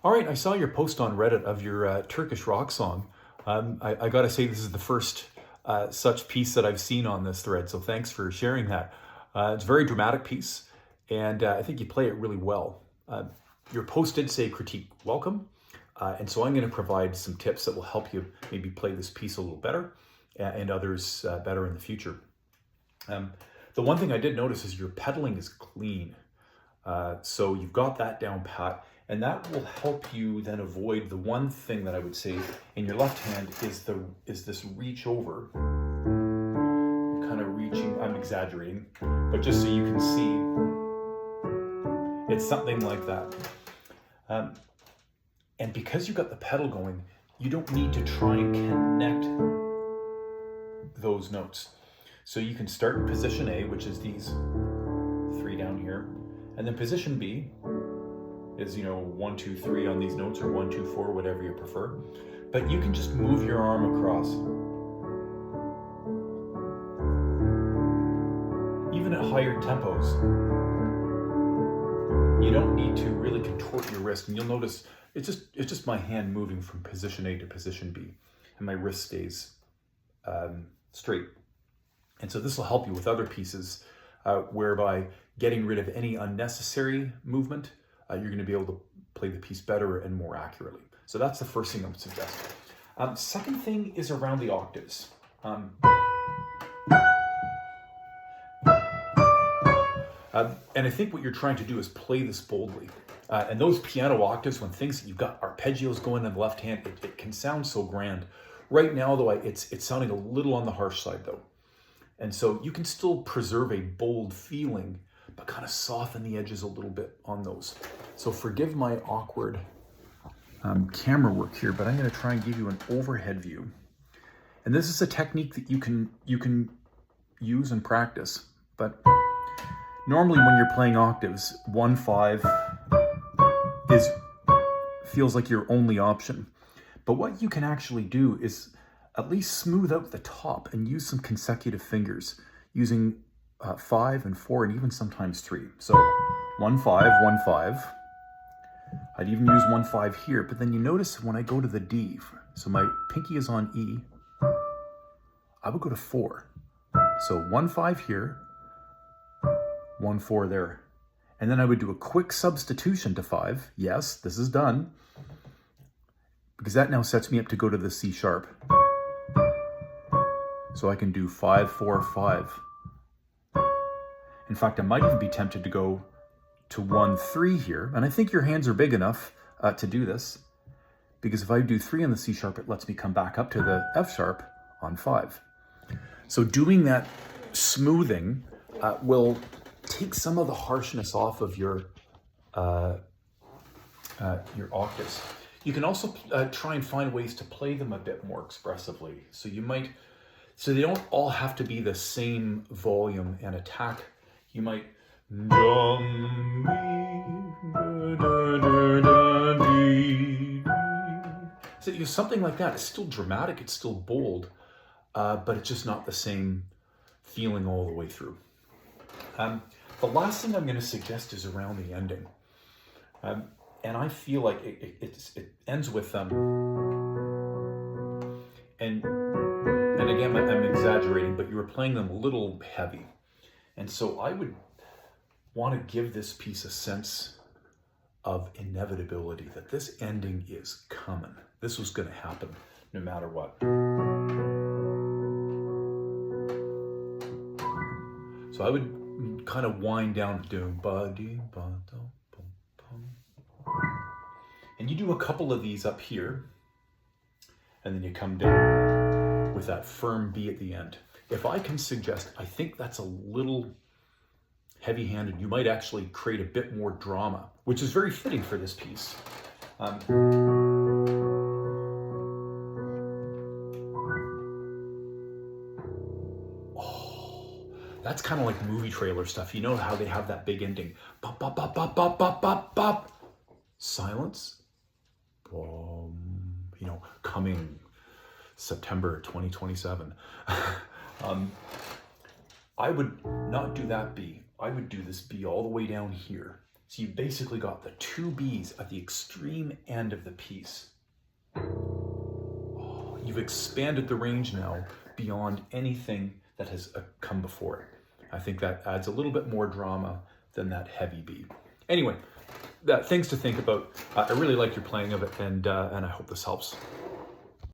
All right, I saw your post on Reddit of your Turkish rock song. I gotta say, this is the first such piece that I've seen on this thread, so thanks for sharing that. It's a very dramatic piece, and I think you play it really well. Your post did say critique welcome, and so I'm going to provide some tips that will help you maybe play this piece a little better and others better in the future. The one thing I did notice is your pedaling is clean. So you've got that down pat, and that will help you then avoid the one thing that I would say in your left hand is this reach over. You're kind of reaching, I'm exaggerating, but just so you can see, it's something like that. And because you've got the pedal going, you don't need to try and connect those notes. So you can start in position A, which is these three down here. And then position B is, 1, 2, 3 on these notes, or 1, 2, 4, whatever you prefer. But you can just move your arm across. Even at higher tempos, you don't need to really contort your wrist. And you'll notice it's just my hand moving from position A to position B, and my wrist stays straight. And so this will help you with other pieces whereby getting rid of any unnecessary movement, you're going to be able to play the piece better and more accurately. So that's the first thing I would suggest. Second thing is around the octaves. And I think what you're trying to do is play this boldly. And those piano octaves, when you've got arpeggios going in the left hand, it can sound so grand. Right now, though, it's sounding a little on the harsh side, though. And so you can still preserve a bold feeling, but kind of soften the edges a little bit on those. So forgive my awkward camera work here, but I'm going to try and give you an overhead view. And this is a technique that you can use and practice. But normally when you're playing octaves, 1/5 feels like your only option. But what you can actually do is at least smooth out the top and use some consecutive fingers using 5 and 4 and even sometimes 3. So 1/5, 1/5. I'd even use 1/5 here, but then you notice when I go to the D, so my pinky is on E, I would go to 4. So 1/5 here, 1/4 there. And then I would do a quick substitution to 5. Yes, this is done, because that now sets me up to go to the C sharp. So I can do 5, 4, 5. In fact, I might even be tempted to go to 1, 3 here. And I think your hands are big enough to do this, because if I do 3 on the C sharp, it lets me come back up to the F sharp on 5. So doing that smoothing will take some of the harshness off of your octaves. You can also try and find ways to play them a bit more expressively. So they don't all have to be the same volume and attack. You might so something like that. It's still dramatic, it's still bold, but it's just not the same feeling all the way through. The last thing I'm going to suggest is around the ending. And I feel like it ends with and again, I'm exaggerating, but you were playing them a little heavy. And so I would want to give this piece a sense of inevitability, that this ending is coming. This was going to happen no matter what. So I would kind of wind down doing and you do a couple of these up here, and then you come down with that firm B at the end. If I can suggest, I think that's a little heavy-handed. You might actually create a bit more drama, which is very fitting for this piece. That's kind of like movie trailer stuff. You know how they have that big ending. Bop, bop, bop, bop, bop, bop, bop, bop. Silence. Coming September 2027. I would not do that B. I would do this B all the way down here. So you basically got the two Bs at the extreme end of the piece. Oh, you've expanded the range now beyond anything that has come before it. I think that adds a little bit more drama than that heavy B. Anyway, things to think about. I really like your playing of it, and I hope this helps.